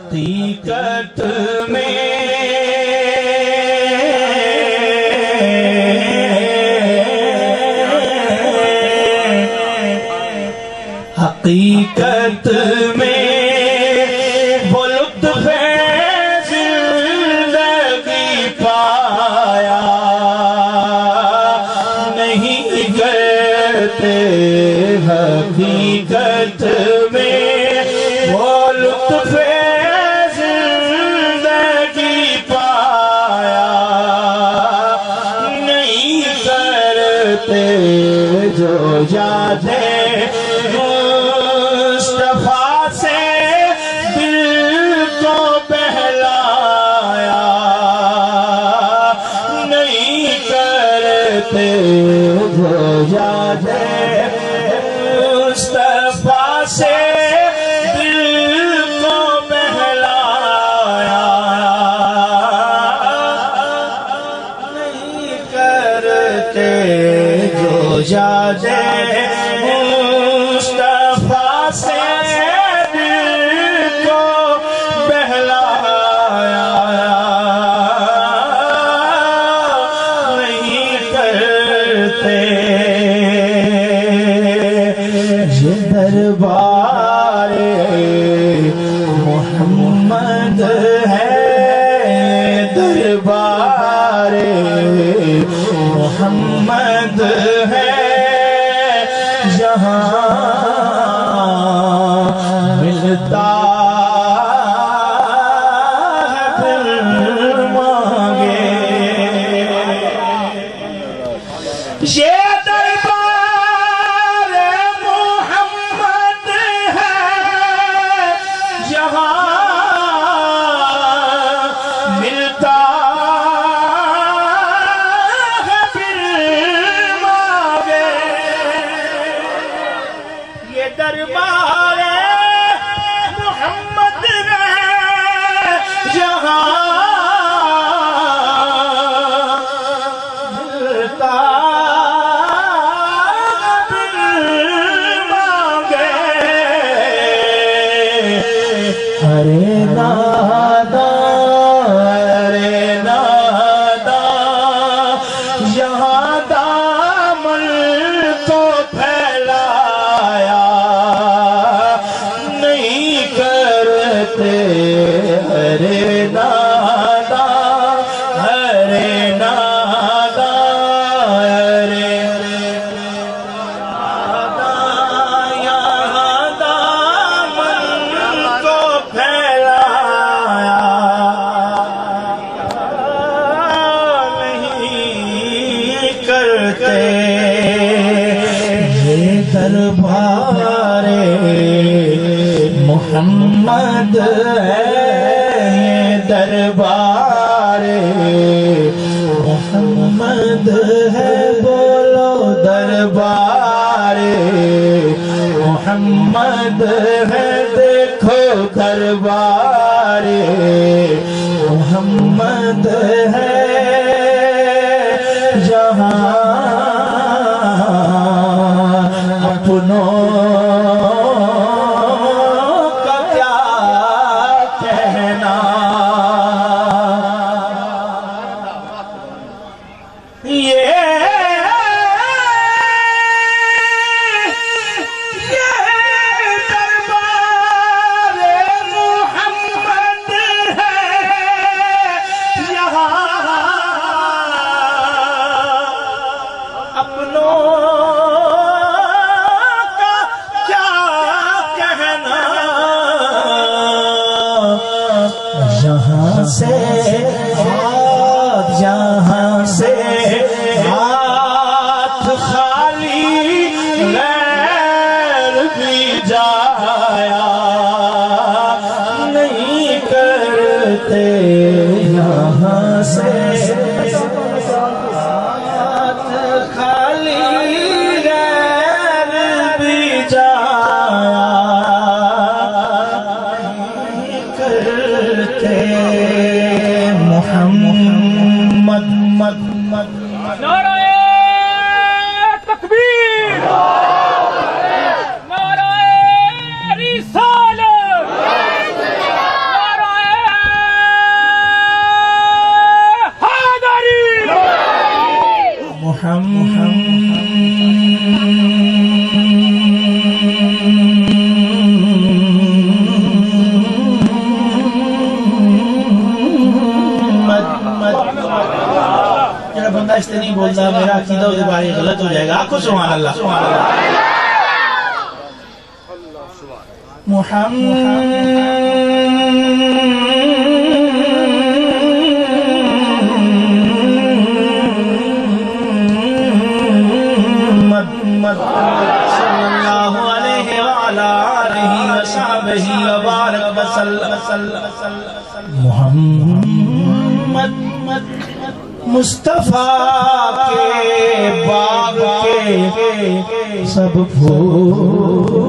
حقیقت میں حقیقت میں وہ لطف زندگی پایا نہیں کرتے حقیقت میں وہ لطف زندگی پایا نہیں کرتے جو جاتے مصطفیٰ سے دل کو بہلایا نہیں کرتے جو جاتے مصطفیٰ سے دل کو بہلایا نہیں کرتے جو جاتے مصطفیٰ سے دل کو بہلایا نہیں کرتے یہ دربار محمد ہے دربار محمد ہے جہاں ملتا ہے دل مانگے یہ دربار محمد ہے جہاں ملتا ہے دل مانگے یہ دربار محمد ہے جہاں ملتا دل مانگے ارے نادا یہاں دامن کو پھیلایا نہیں کرتے ارے نادا یہاں دامن کو پھیلایا نہیں کرتے یہ دربار محمد ہے یہ دربار محمد ہے بولو دربار محمد ہے دیکھو دربار محمد ہے جہاں اپنوں کا کیا کہنا دربار محمد ہے یہاں لاکھوں سبحان اللہ محمد صلی اللہ علیہ وعلا آلہ وصحبہ وبارک وسلم محمد مصطفیٰ کے باغ کے سب پھول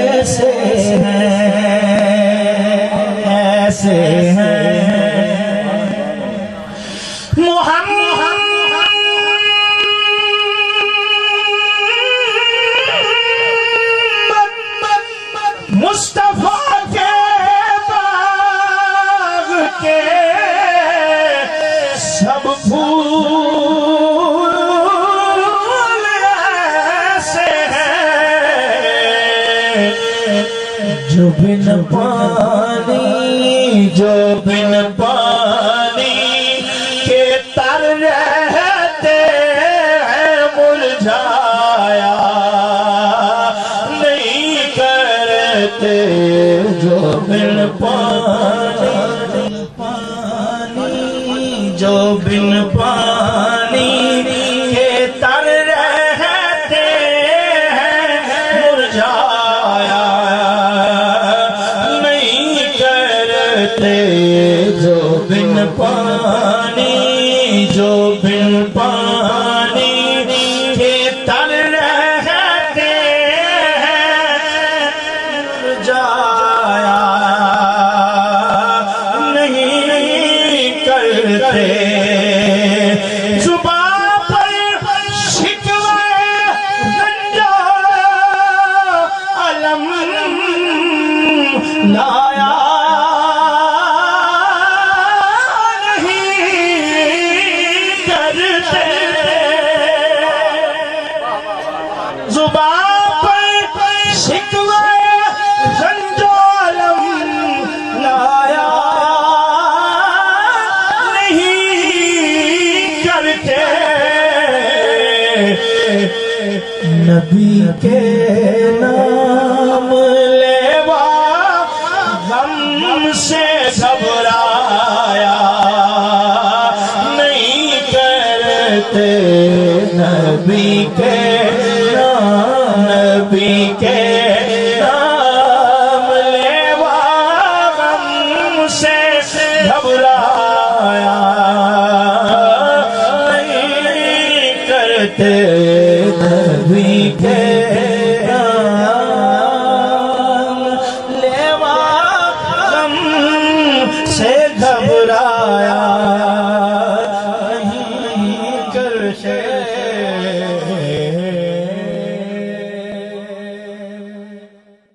ایسے ہیں مصطفیٰ کے باغ کے سب پھول ایسے ہیں جو بن پانی کے تر رہتے ہیں مرجھایا جو بن پانی کے تر رہتے ہیں مرجھایا نہیں کرتے جو بن پانی کے تر رہتے ہیں مرجھایا نہیں کرتے زبان پر شکوے رنج علم لایا نہیں کرتے زبان پر شکوے رنج علم لایا نبی کے نام لیوا غم سے گھبرایا نہیں کرتے نبی کے نام لیوا غم سے گھبرایا نہیں کرتے نبی کے